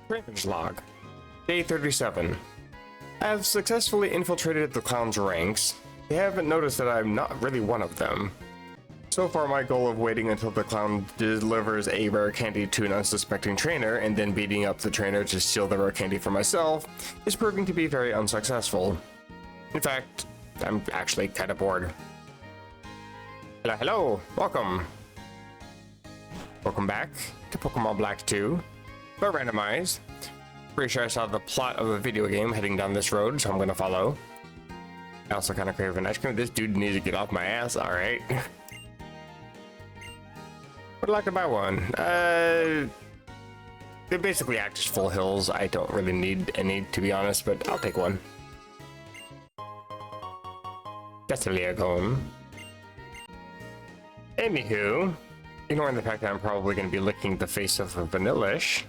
Trainer's log. Day 37. I have successfully infiltrated the clown's ranks. They haven't noticed that I'm not really one of them. So far, my goal of waiting until the clown delivers a rare candy to an unsuspecting trainer and then beating up the trainer to steal the rare candy for myself is proving to be very unsuccessful. In fact, I'm actually kind of bored. Hello, welcome. Welcome back to Pokemon Black 2, but randomized. Pretty sure I saw the plot of a video game heading down this road, so I'm gonna follow. I also kind of crave an ice cream. This dude needs to get off my ass, alright. Would like to buy one. They basically act as full hills. I don't really need any, to be honest, but I'll take one. That's a Leogone. Anywho, ignoring the fact that I'm probably going to be licking the face of a Vanillish.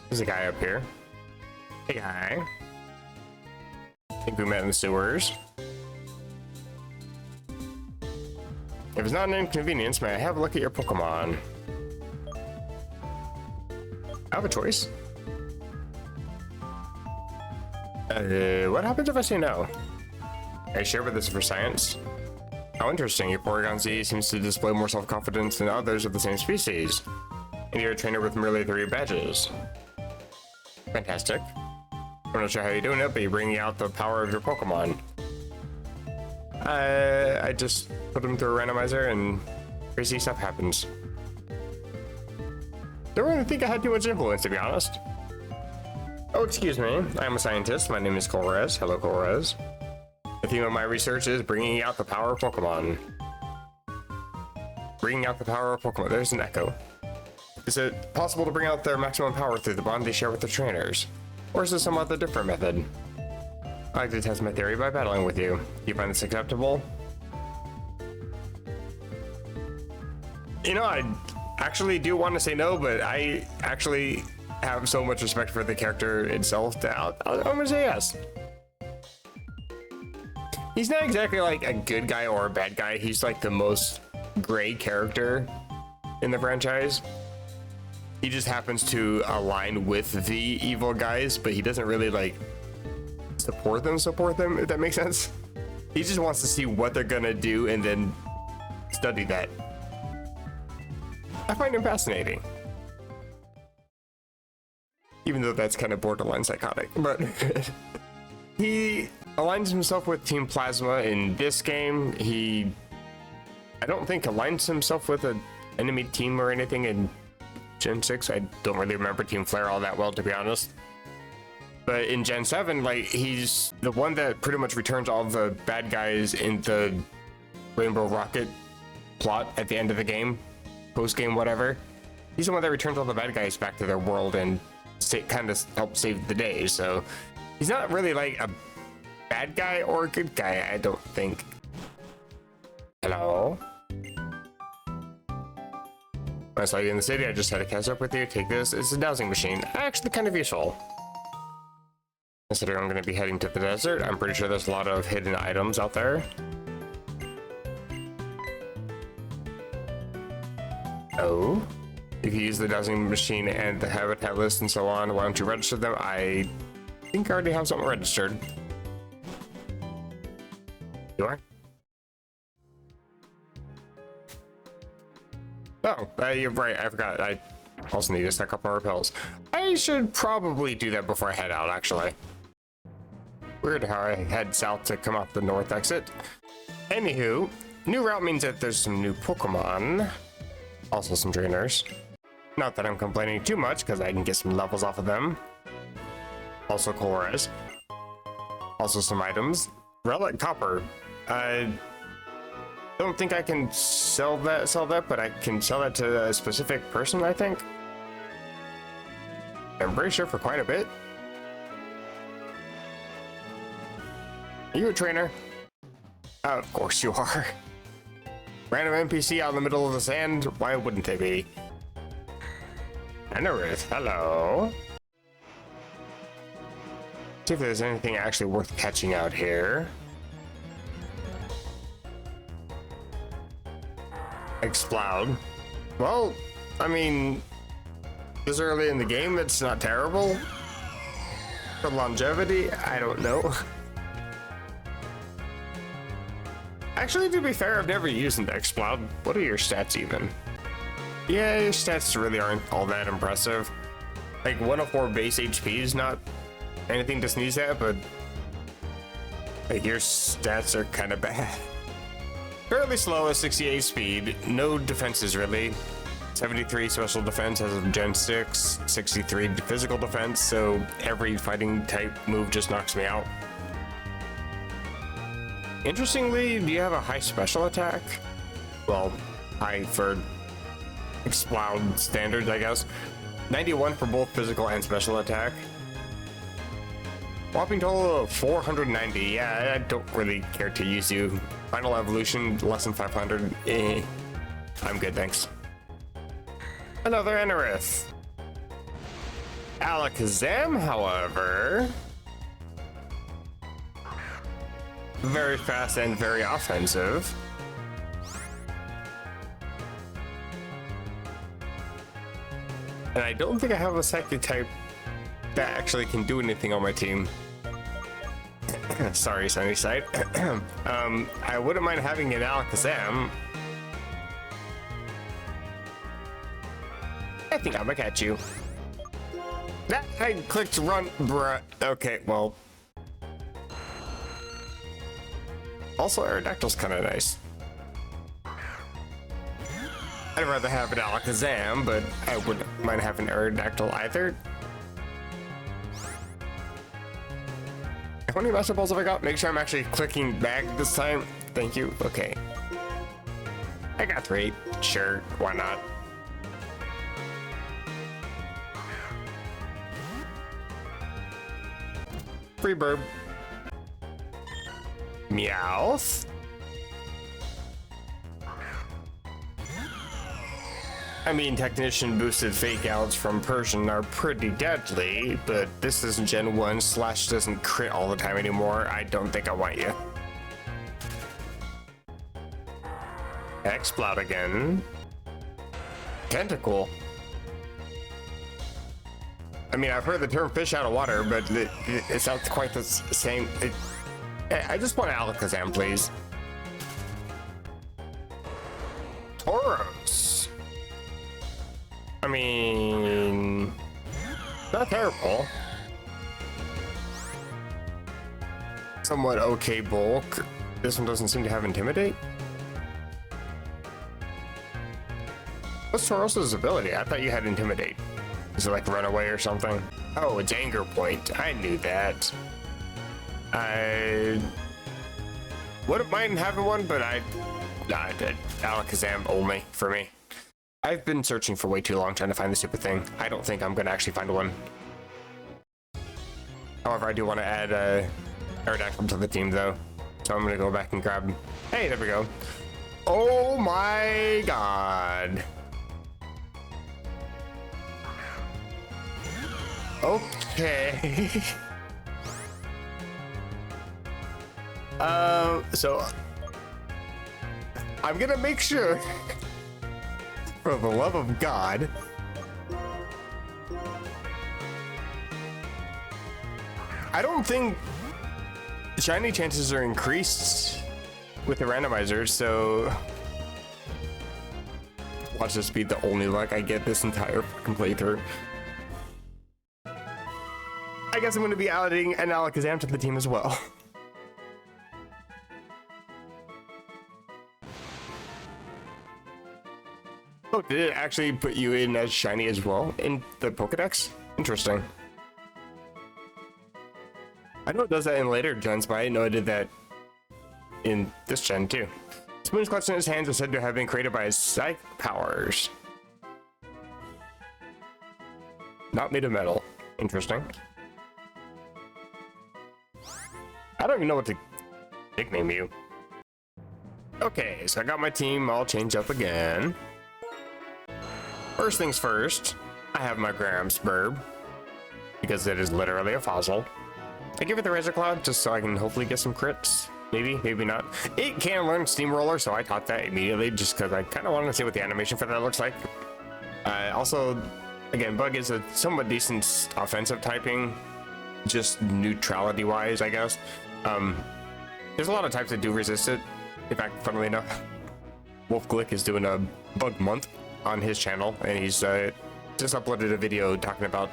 There's a guy up here. Hey guy. I think we met in the sewers. If it's not an inconvenience, may I have a look at your Pokemon? I have a choice. What happens if I say no? I share with this for science. How interesting, your Porygon Z seems to display more self-confidence than others of the same species. And you're a trainer with merely 3 badges. Fantastic. I'm not sure how you're doing it, but you're bringing out the power of your Pokemon. I just put them through a randomizer and crazy stuff happens. Don't really think I had too much influence, to be honest. Oh, excuse me. I'm a scientist. My name is Colrez. Hello, Colrez. The theme of my research is bringing out the power of Pokemon. Bringing out the power of Pokemon. There's an echo. Is it possible to bring out their maximum power through the bond they share with their trainers? Or is this some other different method? I'd like to test my theory by battling with you. Do you find this acceptable? You know, I actually do want to say no, but I actually have so much respect for the character itself that I'm gonna say yes. He's not exactly like a good guy or a bad guy. He's like the most gray character in the franchise. He just happens to align with the evil guys, but he doesn't really like support them, if that makes sense. He just wants to see what they're gonna do and then study that. I find him fascinating. Even though that's kind of borderline psychotic, but he aligns himself with Team Plasma in this game. I don't think aligns himself with an enemy team or anything in Gen 6. I don't really remember Team Flare all that well, to be honest. But in Gen 7, like, he's the one that pretty much returns all the bad guys in the Rainbow Rocket plot at the end of the game, post-game, whatever. He's the one that returns all the bad guys back to their world and kind of helps save the day. So he's not really like a bad guy or a good guy, I don't think. Hello? When I saw you in the city, I just had to catch up with you. Take this. It's a dowsing machine. Actually kind of useful. Considering I'm going to be heading to the desert, I'm pretty sure there's a lot of hidden items out there. Oh? If you use the dowsing machine and the habitat list and so on, why don't you register them? I think I already have something registered. You are? Oh, you're right. I forgot. I also need to stack up more repels. I should probably do that before I head out, actually. Weird how I head south to come off the north exit. Anywho, new route means that there's some new Pokemon. Also some trainers. Not that I'm complaining too much, because I can get some levels off of them. Also Colress. Also some items. Relic Copper. I don't think I can sell that, but I can sell that to a specific person, I think. I'm pretty sure for quite a bit. Are you a trainer? Of course you are. Random NPC out in the middle of the sand? Why wouldn't they be? Anorith, hello. See if there's anything actually worth catching out here. Explode. Well, I mean, This early in the game, it's not terrible. For longevity, I don't know. Actually, to be fair, I've never used an X-Cloud. What are your stats even? Yeah, your stats really aren't all that impressive. Like 104 base HP is not anything to sneeze at, but like your stats are kind of bad. Fairly slow at 68 speed, no defenses really. 73 special defense as of Gen 6, 63 physical defense, so every fighting type move just knocks me out. Interestingly, do you have a high special attack? Well, high for Explode standards, I guess. 91 for both physical and special attack. Whopping total of 490. Yeah, I don't really care to use you. Final evolution, less than 500. I'm good, thanks. Another Anorith. Alakazam, however, very fast and very offensive. And I don't think I have a psychic type that actually can do anything on my team. Sorry, Sunnyside. I wouldn't mind having an Alakazam. I think I'm gonna catch you. I clicked run, bruh. Okay, well. Also, Aerodactyl's kind of nice. I'd rather have an Alakazam, but I wouldn't mind having Aerodactyl either. How many Master Balls have I got? Make sure I'm actually clicking back this time. Thank you. Okay. I got 3. Sure, why not? Free burb. Meowth. I mean, Technician boosted fake outs from Persian are pretty deadly, but this isn't Gen 1. Slash doesn't crit all the time anymore. I don't think I want you. Explode again. Tentacle. I mean, I've heard the term fish out of water, but it's not quite the same. I just want Alakazam, please. Tauros. I mean, not terrible. Somewhat okay bulk. This one doesn't seem to have Intimidate. What's Tauros' ability? I thought you had Intimidate. Is it like Runaway or something? Oh, it's Anger Point. I knew that. I wouldn't mind having one, but Alakazam only for me. I've been searching for way too long trying to find the stupid thing. I don't think I'm gonna actually find one. However, I do want to add Aerodactyl to the team though. So I'm gonna go back and grab. Hey, there we go. Oh my god. Okay. So I'm gonna make sure, for the love of God, I don't think shiny chances are increased with the randomizer, so watch this be the only luck I get this entire fucking playthrough. I guess I'm going to be adding an Alakazam to the team as well. Oh, did it actually put you in as shiny as well in the Pokedex? Interesting. I know it does that in later gens, but I didn't know it did that in this gen too. Spoon's clutch in his hands was said to have been created by his psych powers. Not made of metal. Interesting. I don't even know what to nickname you. Okay, so I got my team all changed up again. First things first, I have my Gramsburb, because it is literally a fossil. I give it the Razor Cloud just so I can hopefully get some crits. Maybe, maybe not. It can learn Steamroller, so I taught that immediately just because I kind of wanted to see what the animation for that looks like. Also, Again, Bug is a somewhat decent offensive typing, just neutrality wise, I guess. There's a lot of types that do resist it. In fact, funnily enough, Wolf Glick is doing a Bug month on his channel, and he's just uploaded a video talking about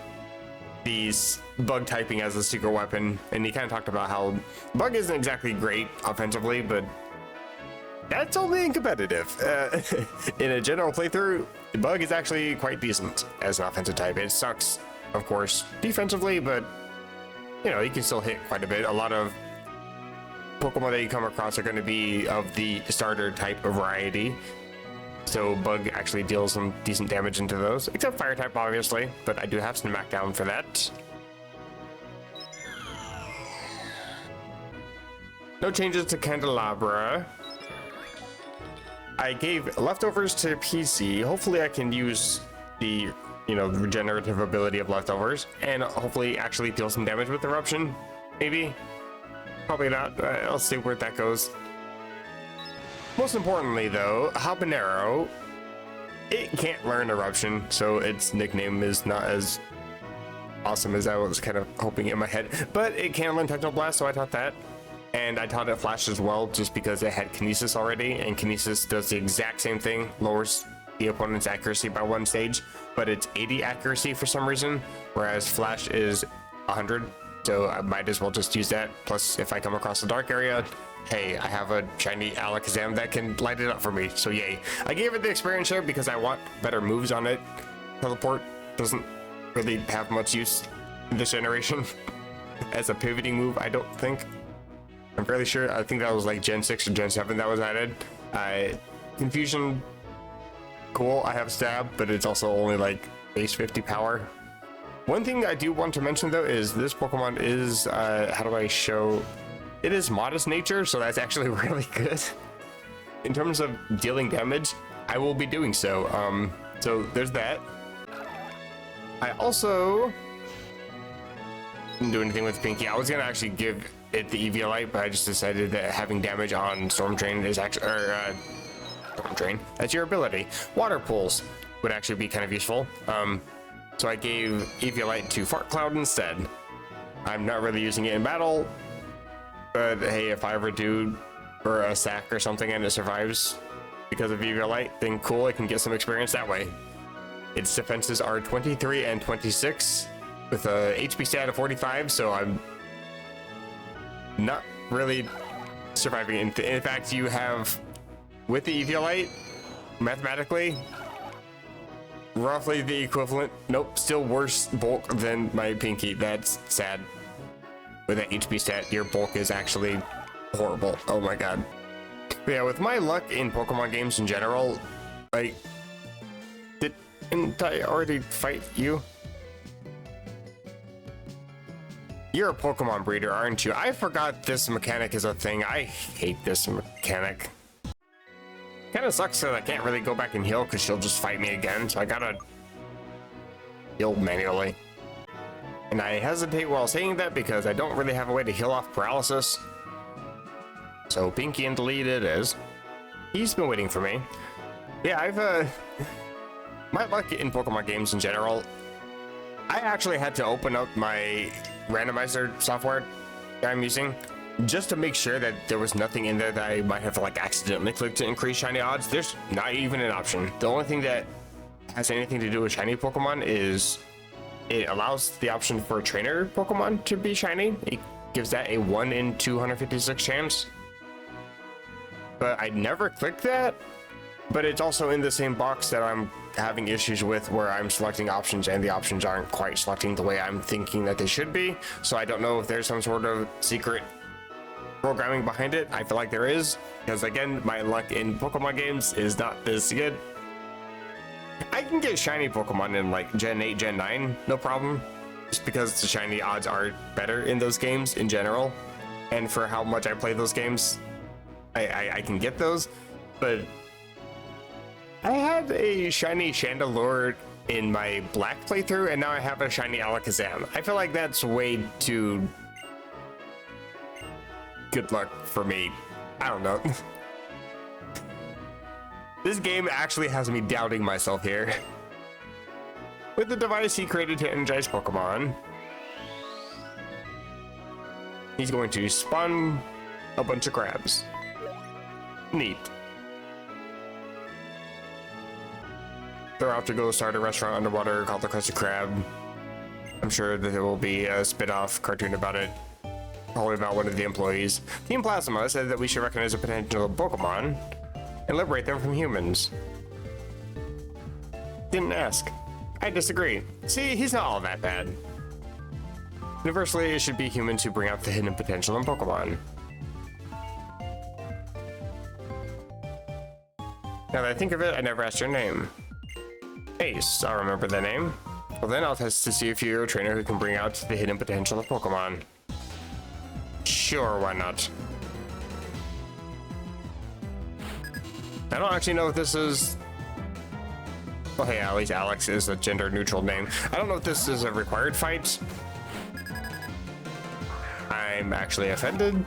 these Bug typing as a secret weapon, and he kind of talked about how Bug isn't exactly great offensively, but that's only in competitive. In a general playthrough, Bug is actually quite decent as an offensive type. It sucks, of course, defensively, but you know, you can still hit quite a bit. A lot of Pokemon that you come across are going to be of the starter type variety, so Bug actually deals some decent damage into those, except Fire type, obviously, but I do have some Smackdown for that. No changes to Candelabra. I gave leftovers to PC. Hopefully I can use the, regenerative ability of leftovers and hopefully actually deal some damage with Eruption. Maybe. Probably not. I'll see where that goes. Most importantly though, Habanero, it can't learn Eruption, so its nickname is not as awesome as I was kind of hoping in my head. But it can learn Technoblast, so I taught that. And I taught it Flash as well, just because it had Kinesis already, and Kinesis does the exact same thing, lowers the opponent's accuracy by 1 stage, but it's 80 accuracy for some reason, whereas Flash is 100, so I might as well just use that. Plus, if I come across a dark area, hey, I have a shiny Alakazam that can light it up for me, so yay. I gave it the experience share because I want better moves on it. Teleport doesn't really have much use in this generation as a pivoting move, I don't think. I'm fairly sure. I think that was like Gen 6 or Gen 7 that was added. Confusion, cool. I have Stab, but it's also only like base 50 power. One thing I do want to mention though is this Pokemon is, how do I show? It is modest nature, so that's actually really good. In terms of dealing damage, I will be doing so. So there's that. I also didn't do anything with Pinky. I was gonna actually give it the Eviolite, but I just decided that having damage on Storm Drain is actually, Storm Drain, that's your ability. Water Pulse would actually be kind of useful. So I gave Eviolite to Fart Cloud instead. I'm not really using it in battle, but hey, if I ever do for a sack or something and it survives because of Eviolite, then cool, I can get some experience that way. Its defenses are 23 and 26 with a HP stat of 45, so I'm not really surviving. In fact, you have, with the Eviolite, mathematically, roughly the equivalent, nope, still worse bulk than my Pinky. That's sad. With that HP stat, your bulk is actually horrible. Oh my god. But yeah, with my luck in Pokemon games in general, like, didn't I already fight you? You're a Pokemon breeder, aren't you? I forgot this mechanic is a thing. I hate this mechanic. Kinda sucks that I can't really go back and heal because she'll just fight me again, so I gotta heal manually. And I hesitate while saying that because I don't really have a way to heal off paralysis. So Pinky and Delete it is. He's been waiting for me. Yeah, I've my luck in Pokemon games in general, I actually had to open up my Randomizer software that I'm using just to make sure that there was nothing in there that I might have like accidentally clicked to increase shiny odds. There's not even an option. The only thing that has anything to do with shiny Pokemon is it allows the option for trainer Pokemon to be shiny. It gives that a 1 in 256 chance. But I never clicked that. But it's also in the same box that I'm having issues with, where I'm selecting options and the options aren't quite selecting the way I'm thinking that they should be. So I don't know if there's some sort of secret programming behind it. I feel like there is, because again, my luck in Pokemon games is not this good. I can get shiny Pokemon in like Gen 8, Gen 9, no problem. Just because the shiny odds are better in those games in general. And for how much I play those games, I can get those. But I had a shiny Chandelure in my black playthrough, and now I have a shiny Alakazam. I feel like that's way too good luck for me. I don't know. This game actually has me doubting myself here. With the device he created to energize Pokemon, he's going to spawn a bunch of crabs. Neat. They're off to go start a restaurant underwater called the Krusty Krab. I'm sure that there will be a spin-off cartoon about it, probably about one of the employees. Team Plasma said that we should recognize a potential Pokemon and liberate them from humans. Didn't ask. I disagree. See, he's not all that bad. Universally, it should be humans who bring out the hidden potential in Pokemon. Now that I think of it, I never asked your name. Ace, I'll remember that name. Well then I'll test to see if you're a trainer who can bring out the hidden potential of Pokemon. Sure, why not? I don't actually know if this is... Well, hey, at least Alex is a gender-neutral name. I don't know if this is a required fight. I'm actually offended.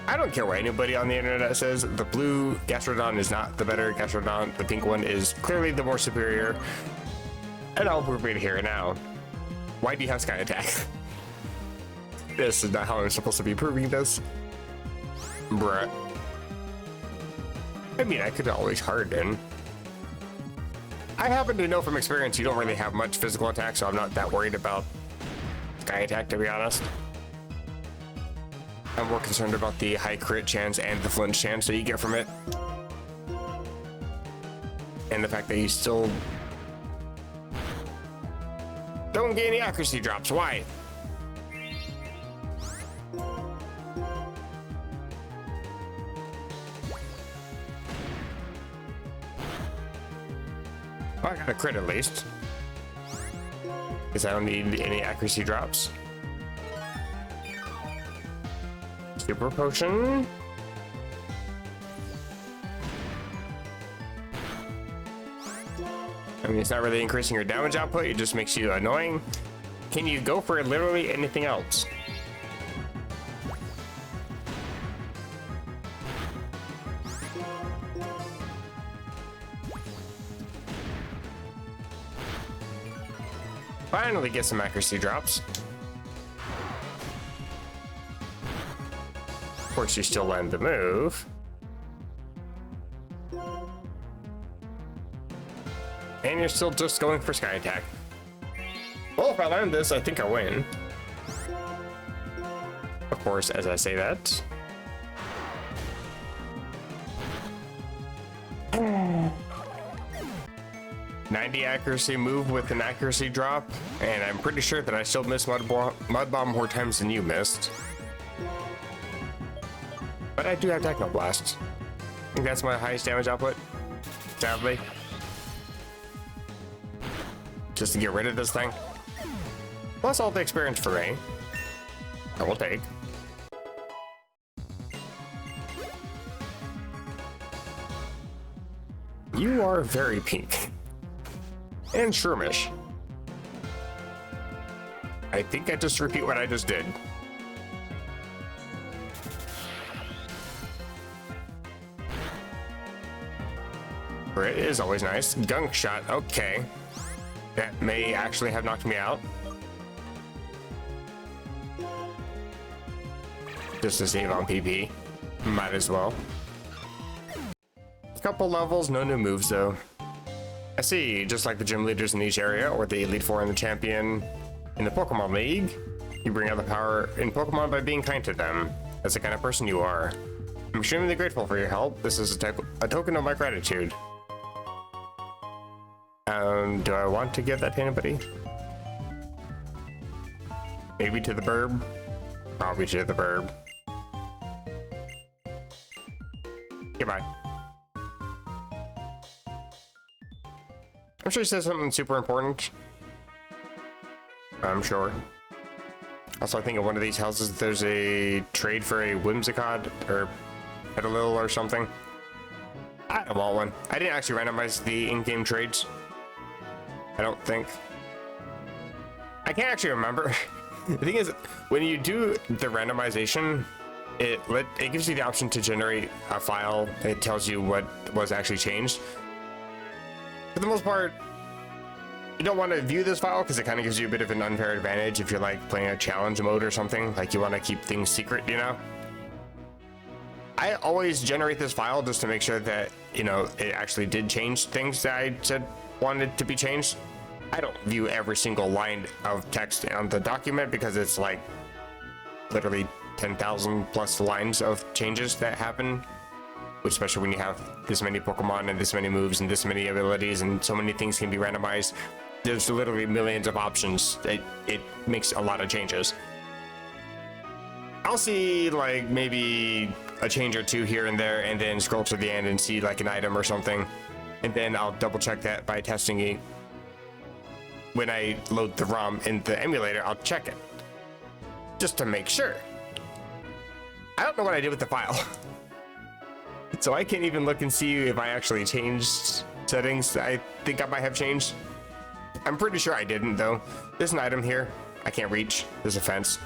I don't care what anybody on the internet says. The blue Gastrodon is not the better Gastrodon. The pink one is clearly the more superior. And I'll prove it here now. Why do you have Sky Attack? This is not how I'm supposed to be proving this. Bruh. I mean, I could always harden. I happen to know from experience you don't really have much physical attack, so I'm not that worried about Sky Attack, to be honest. I'm more concerned about the high crit chance and the flinch chance that you get from it. And the fact that you still don't get any accuracy drops. Why? Well, I got a crit at least. Because I don't need any accuracy drops. Super potion. I mean, it's not really increasing your damage output, it just makes you annoying. Can you go for literally anything else? Finally get some accuracy drops. Of course, you still land the move. And you're still just going for Sky Attack. Well, if I land this, I think I win. Of course, as I say that. Oh. 90 accuracy move with an accuracy drop, and I'm pretty sure that I still missed Mud Bomb more times than you missed. But I do have Techno Blast. I think that's my highest damage output, sadly. Just to get rid of this thing. Plus all the experience for me. I will take. You are very pink. And shroomish. I think I just repeat what I just did. It is always nice. Gunk shot, okay. That may actually have knocked me out. Just to save on PP. Might as well. Couple levels, no new moves though. I see, just like the gym leaders in each area, or the Elite Four and the champion in the Pokemon League, you bring out the power in Pokemon by being kind to them. That's the kind of person you are. I'm extremely grateful for your help. This is a token of my gratitude. Do I want to give that to anybody? Maybe to the burb? Probably to the burb. Goodbye. I'm sure he says something super important. I'm sure. Also, I think in one of these houses there's a trade for a Whimsicott or Petalil or something. I want one. I didn't actually randomize the in-game trades. I don't think. I can't actually remember. The thing is, when you do the randomization, it gives you the option to generate a file. It tells you what was actually changed. For the most part, you don't want to view this file because it kind of gives you a bit of an unfair advantage if you're like playing a challenge mode or something. Like you want to keep things secret, you know? I always generate this file just to make sure that, you know, it actually did change things that I said wanted to be changed. I don't view every single line of text on the document because it's like literally 10,000 plus lines of changes that happen, especially when you have this many Pokemon and this many moves and this many abilities and so many things can be randomized. There's literally millions of options. It makes a lot of changes. I'll see like maybe a change or two here and there and then scroll to the end and see like an item or something, and then I'll double check that by testing it. When I load the ROM in the emulator, I'll check it just to make sure. I don't know what I did with the file. So I can't even look and see if I actually changed settings I think I might have changed. I'm pretty sure I didn't though. There's an item here I can't reach. There's a fence.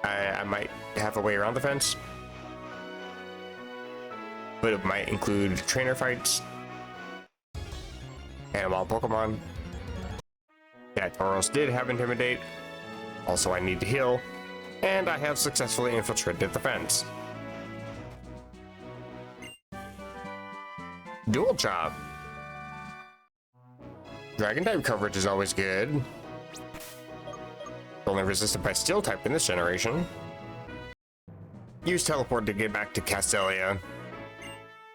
I might have a way around the fence, but it might include trainer fights and wild Pokemon. Yeah, Tauros did have Intimidate. Also, I need to heal, and I have successfully infiltrated the fence. Dual Chop. Dragon type coverage is always good. Only resisted by Steel type in this generation. Use Teleport to get back to Castelia.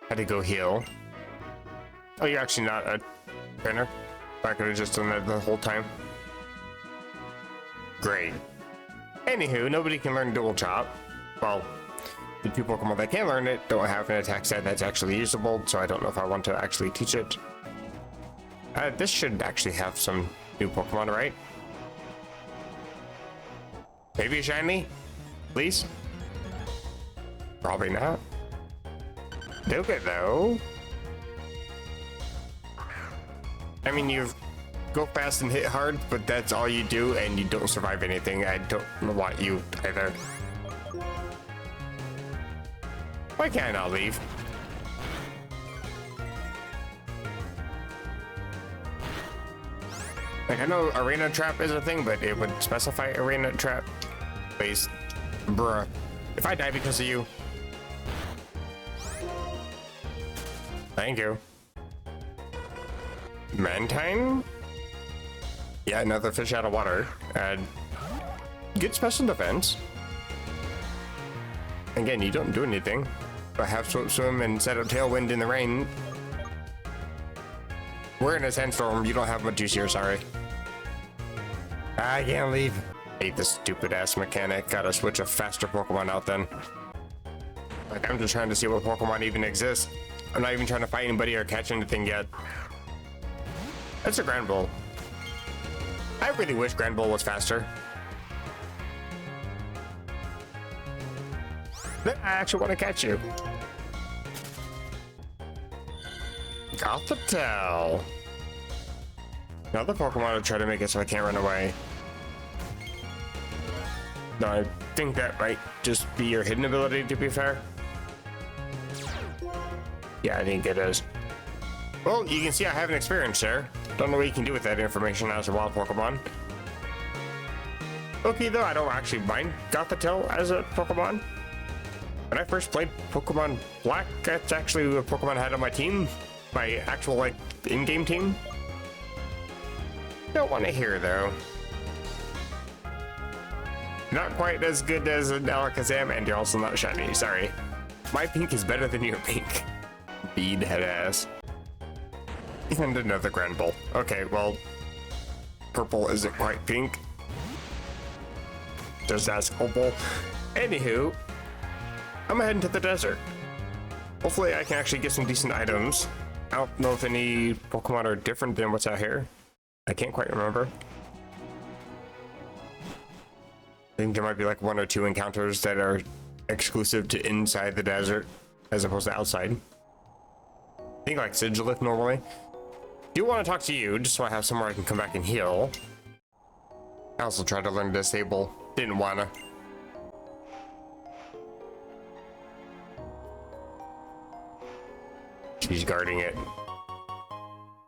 Had to go heal. Oh, you're actually not a trainer? I could have just done that the whole time. Great. Anywho, nobody can learn Dual Chop. Well, the two Pokemon that can learn it don't have an attack set that's actually usable, so I don't know if I want to actually teach it. This should actually have some new Pokemon, right? Maybe a shiny? Please? Probably not. Duke it though. I mean, you go fast and hit hard, but that's all you do and you don't survive anything. I don't want you either. Why can't I not leave? Like, I know Arena Trap is a thing, but it would specify Arena Trap. Please. Bruh. If I die because of you. Thank you. Mantine? Yeah, another fish out of water. Good special defense. Again, you don't do anything. But have swim and set up Tailwind in the rain. We're in a sandstorm. You don't have much use here, sorry. I can't leave. Hate this stupid ass mechanic. Gotta switch a faster Pokemon out then. Like, I'm just trying to see what Pokemon even exists. I'm not even trying to fight anybody or catch anything yet. That's a Grand Bull. I really wish Grand Bull was faster. I actually want to catch you. Gothitelle. Another Pokemon to try to make it so I can't run away. No, I think that might just be your hidden ability, to be fair. Yeah, I think it is. Well, you can see I have an experience there. Don't know what you can do with that information as a wild Pokemon. Okay, though, I don't actually mind Gothitelle as a Pokemon. When I first played Pokemon Black, that's actually a Pokemon I had on my team. My actual, like, in-game team. Don't want to hear, though. Not quite as good as an Alakazam, and you're also not shiny, sorry. My pink is better than your pink. Bead head ass. And another Grand Bull. Okay, well, purple isn't quite pink. Just ask Opal. Anywho, I'm heading to the desert. Hopefully I can actually get some decent items. I don't know if any Pokemon are different than what's out here. I can't quite remember. I think there might be like one or two encounters that are exclusive to inside the desert as opposed to outside. I think like Sigilith normally. Do want to talk to you just so I have somewhere I can come back and heal. I also tried to learn Disable. Didn't wanna. She's guarding it.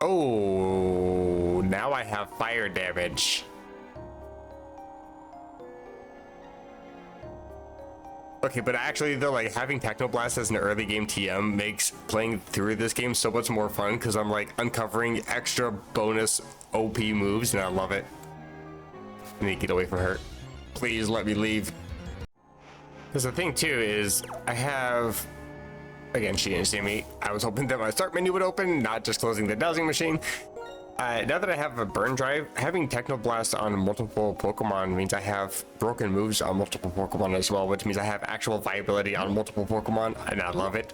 Oh, now I have fire damage. Okay, but actually though, like having Technoblast as an early game TM makes playing through this game so much more fun because I'm like uncovering extra bonus OP moves and I love it. I need to get away from her. Please let me leave. Because the thing too is I have, again, she didn't see me. I was hoping that my start menu would open, not just closing the dowsing machine. Now that I have a burn drive, having Technoblast on multiple Pokemon means I have broken moves on multiple Pokemon as well, which means I have actual viability on multiple Pokemon, and I love it.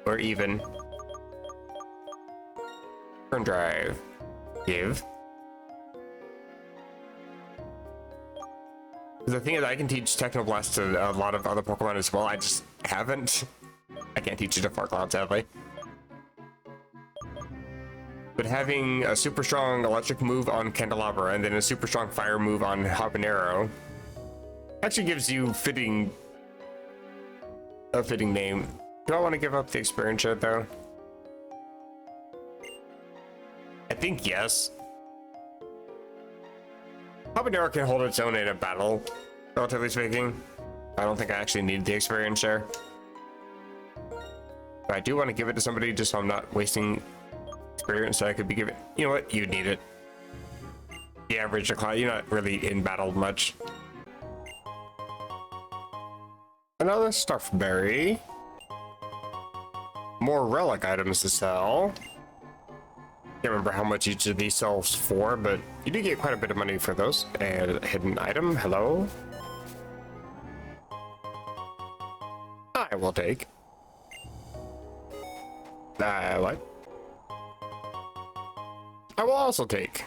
Or even burn drive, give. The thing is, I can teach Technoblast to a lot of other Pokemon as well. I just haven't. I can't teach it to Farcloud, sadly. But having a super strong electric move on Candelabra and then a super strong fire move on Habanero actually gives you a fitting name. Do I want to give up the experience share though? I think yes. Habanero can hold its own in a battle, relatively speaking. I don't think I actually need the experience share. But I do want to give it to somebody just so I'm not wasting experience, so I could be given. You know what? You need it. The average decline, you're not really in battle much. Another Stuffberry. More relic items to sell. Can't remember how much each of these sells for, but you do get quite a bit of money for those. And a hidden item. Hello. I will take. What? I will also take.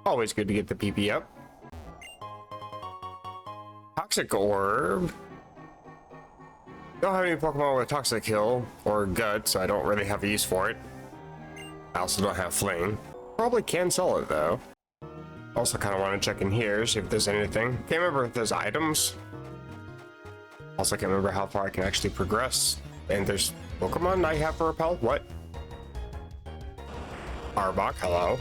Always good to get the PP up. Toxic Orb. Don't have any Pokemon with Toxic Hill or Gut, so I don't really have a use for it. I also don't have Flame. Probably can sell it though. Also kind of want to check in here, see if there's anything. Can't remember if there's items. Also can't remember how far I can actually progress. And there's Pokemon I have for Repel. What? Arbok, hello.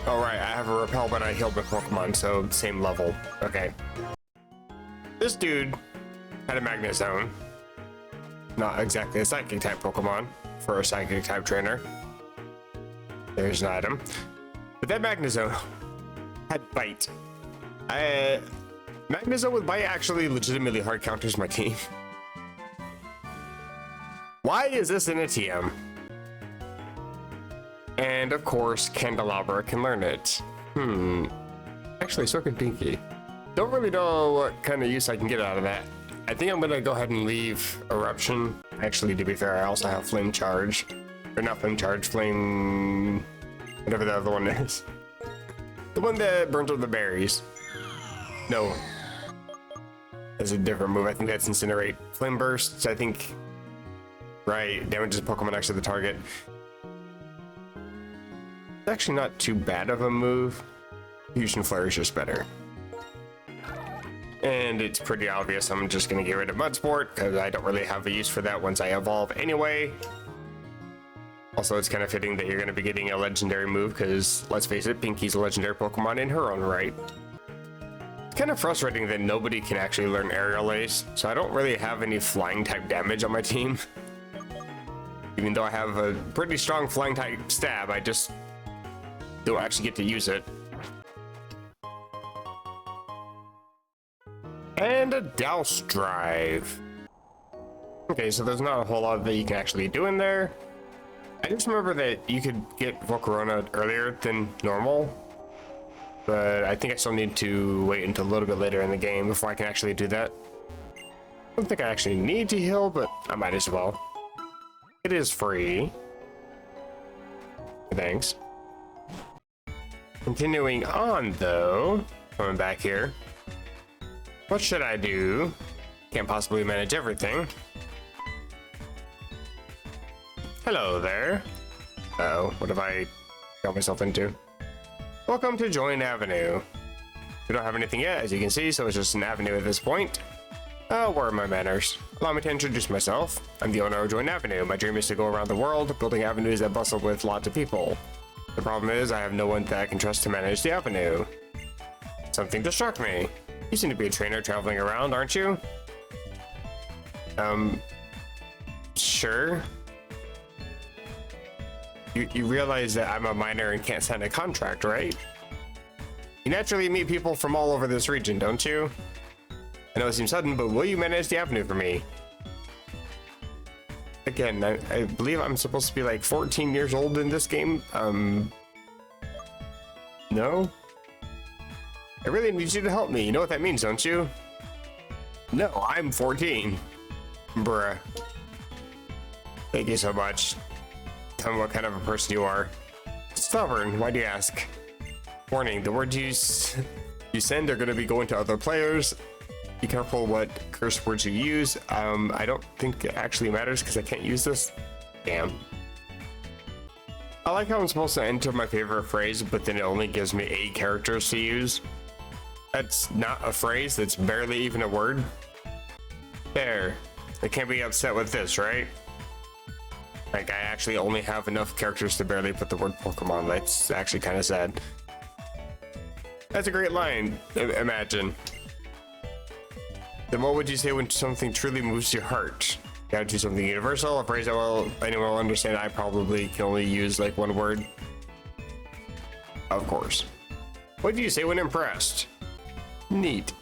Oh right, I have a Repel, but I healed with Pokemon, so same level. Okay. This dude had a Magnezone. Not exactly a Psychic type Pokemon for a Psychic type trainer. There's an item. But that Magnezone had Bite. Magnezone with Bite actually legitimately hard counters my team. Why is this in a TM? And of course, Candelabra can learn it. Actually, so can Pinky. Don't really know what kind of use I can get out of that. I think I'm gonna go ahead and leave Eruption. Actually, to be fair, I also have Flame Charge. Or not Flame Charge, Flame... whatever the other one is. The one that burns up the berries. No. That's a different move. I think that's Incinerate. Flame Bursts, I think... right, damages Pokemon next to the target. It's actually not too bad of a move. Fusion Flare is just better. And it's pretty obvious I'm just gonna get rid of Mudsport because I don't really have a use for that once I evolve anyway. Also, it's kind of fitting that you're gonna be getting a legendary move because, let's face it, Pinky's a legendary Pokemon in her own right. It's kind of frustrating that nobody can actually learn Aerial Ace, so I don't really have any flying type damage on my team. Even though I have a pretty strong flying type stab, I just don't actually get to use it. And a Douse Drive. Okay, so there's not a whole lot that you can actually do in there. I just remember that you could get Volcarona earlier than normal, but I think I still need to wait until a little bit later in the game before I can actually do that. I don't think I actually need to heal, but I might as well. It is free. Thanks. Continuing on though, coming back here. What should I do? Can't possibly manage everything. Hello there. Uh-oh, what have I got myself into? Welcome to Join Avenue. We don't have anything yet, as you can see, so it's just an avenue at this point. Where are my manners? Allow me to introduce myself. I'm the owner of Joint Avenue. My dream is to go around the world, building avenues that bustle with lots of people. The problem is, I have no one that I can trust to manage the avenue. Something just struck me. You seem to be a trainer traveling around, aren't you? Sure. You realize that I'm a minor and can't sign a contract, right? You naturally meet people from all over this region, don't you? I know it seems sudden, but will you manage the avenue for me? Again, I believe I'm supposed to be like 14 years old in this game. No? I really need you to help me. You know what that means, don't you? No, I'm 14. Bruh. Thank you so much. Tell me what kind of a person you are. Stubborn, why do you ask? Warning, the words you send are going to be going to other players. Be careful what curse words you use. I don't think it actually matters because I can't use this. Damn. I like how I'm supposed to enter my favorite phrase, but then it only gives me 8 characters to use. That's not a phrase, that's barely even a word. There. I can't be upset with this, right? Like, I actually only have enough characters to barely put the word Pokemon. That's actually kind of sad. That's a great line, imagine. Then what would you say when something truly moves your heart? Gotta do something universal, a phrase that anyone will understand. I probably can only use like one word. Of course. What do you say when impressed? Neat.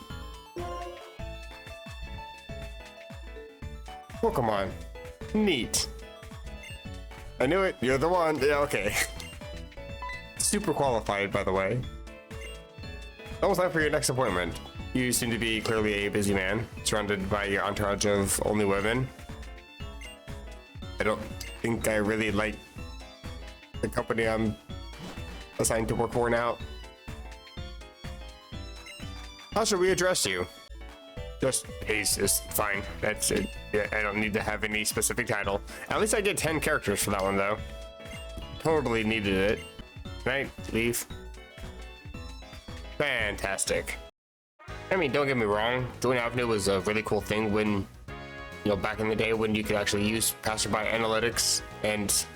Pokemon. Neat. I knew it. You're the one. Yeah, okay. Super qualified, by the way. Almost time for your next appointment. You seem to be clearly a busy man, surrounded by your entourage of only women. I don't think I really like the company I'm assigned to work for now. How should we address you? Just Ace is fine. That's it. Yeah, I don't need to have any specific title. At least I get 10 characters for that one, though. Totally needed it. Can I leave? Fantastic. I mean, don't get me wrong. Joint Avenue was a really cool thing when, you know, back in the day when you could actually use passerby analytics and,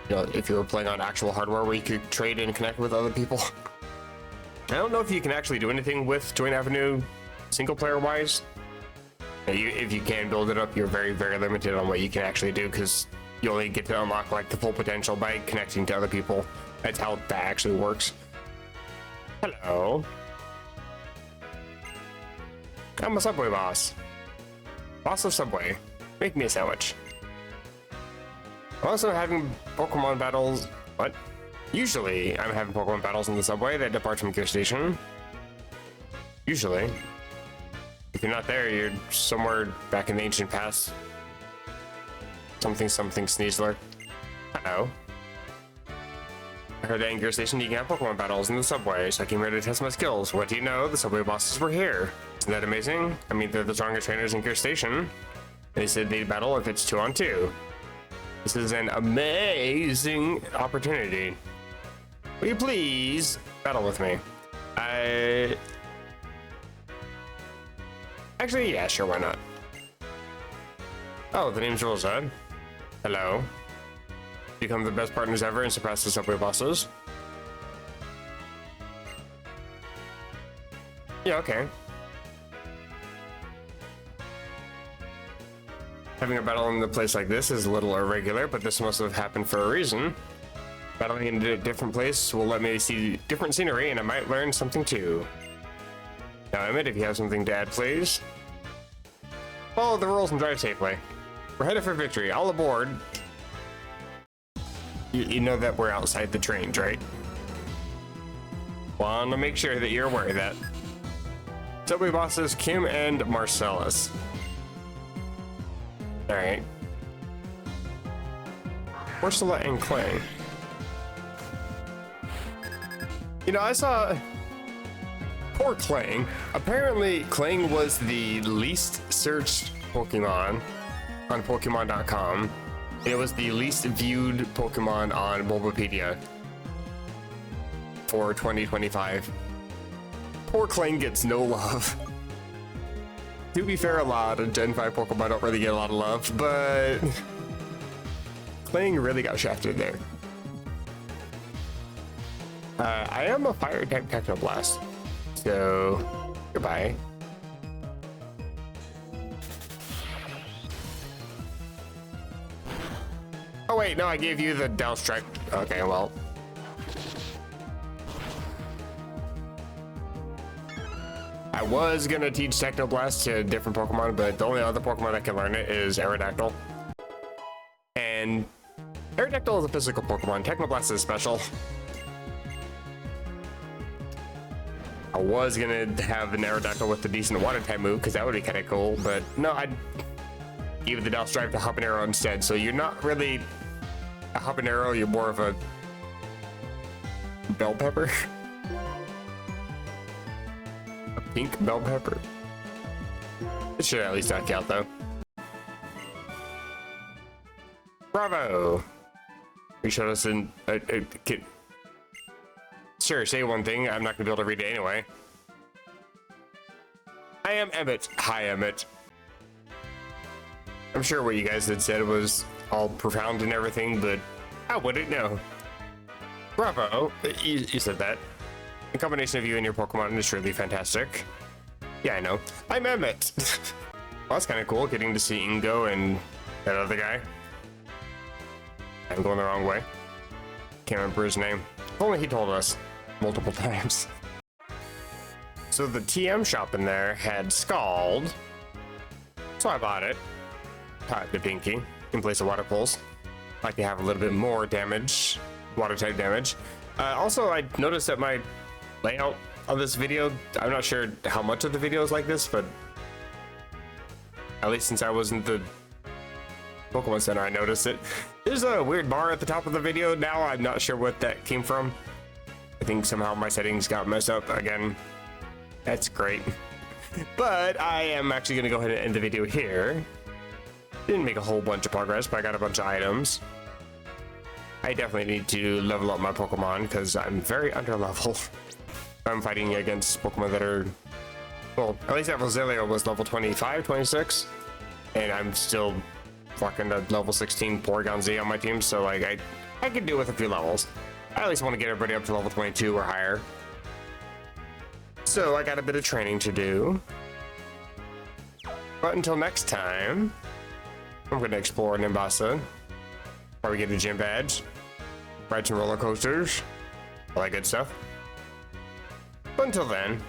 you know, if you were playing on actual hardware where you could trade and connect with other people. I don't know if you can actually do anything with Joint Avenue single player wise. If you can build it up, you're very, very limited on what you can actually do because you only get to unlock like the full potential by connecting to other people. That's how that actually works. Hello. I'm a Subway boss. Boss of Subway. Make me a sandwich. Also having Pokemon battles. What? Usually, I'm having Pokemon battles in the subway that depart from Gear Station. Usually. If you're not there, you're somewhere back in the ancient past. Something Sneasler. Hello. I heard that in Gear Station you can have Pokemon battles in the subway, so I came here to test my skills. What do you know? The subway bosses were here. Isn't that amazing? I mean, they're the strongest trainers in Gear Station. They said they'd battle if it's 2-on-2. This is an amazing opportunity. Will you please battle with me? Actually, yeah, sure, why not? Oh, the name's Rosa. Hello. Become the best partners ever and surpass the subway bosses. Yeah, okay. Having a battle in a place like this is a little irregular, but this must have happened for a reason. Battling in a different place will let me see different scenery, and I might learn something too. Now, Emmett, if you have something to add, please. Follow the rules and drive safely. We're headed for victory. All aboard. You know that we're outside the trains, right? Want to make sure that you're aware of that. Subway bosses Kim and Marcellus. Alright. Ursula and Clang. You know, I saw... Poor Clang. Apparently, Clang was the least searched Pokemon on Pokemon.com. It was the least viewed Pokemon on Bulbapedia for 2025. Poor Kling gets no love. To be fair, a lot of Gen 5 Pokemon don't really get a lot of love, but Kling really got shafted there. I am a fire type Technoblast, so goodbye. Oh wait, no, I gave you the Down Strike. Okay, well. I was gonna teach Technoblast to different Pokemon, but the only other Pokemon that can learn it is Aerodactyl. And Aerodactyl is a physical Pokemon. Technoblast is special. I was gonna have an Aerodactyl with a decent water type move because that would be kind of cool, but no, I'd give the Douse Drive to Habanero instead. So you're not really a Habanero, you're more of a bell pepper. A pink bell pepper. It should at least not count though. Bravo! You showed us in kid. Sure, say one thing. I'm not gonna be able to read it anyway. I am Emmett. Hi, Emmett. I'm sure what you guys had said was all profound and everything, but I wouldn't know. Bravo. You said that. The combination of you and your Pokemon is really fantastic. Yeah, I know. I'm Emmett. Well, that's kind of cool, getting to see Ingo and that other guy. I'm going the wrong way. Can't remember his name. If only he told us multiple times. So the TM shop in there had Scald, so I bought it. Taught to Pinky in place of Water Pulse. Like to have a little bit more damage, water type damage. Also, I noticed that my layout of this video, I'm not sure how much of the video is like this, but at least since I was in the Pokemon Center, I noticed it. There's a weird bar at the top of the video now. I'm not sure what that came from. I think somehow my settings got messed up again. That's great. But I am actually going to go ahead and end the video here. Didn't make a whole bunch of progress, but I got a bunch of items. I definitely need to level up my Pokemon because I'm very underleveled. I'm fighting against Pokemon that are, well, at least that Roselia was level 25, 26, and I'm still fucking a level 16 Porygon Z on my team, so like I could do with a few levels. I at least want to get everybody up to level 22 or higher. So I got a bit of training to do. But until next time, I'm going to explore Nimbasa. Probably get a gym badge. Ride some roller coasters. All that good stuff. But until then,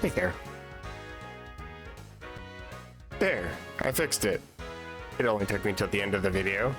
take care. There, I fixed it. It only took me till the end of the video.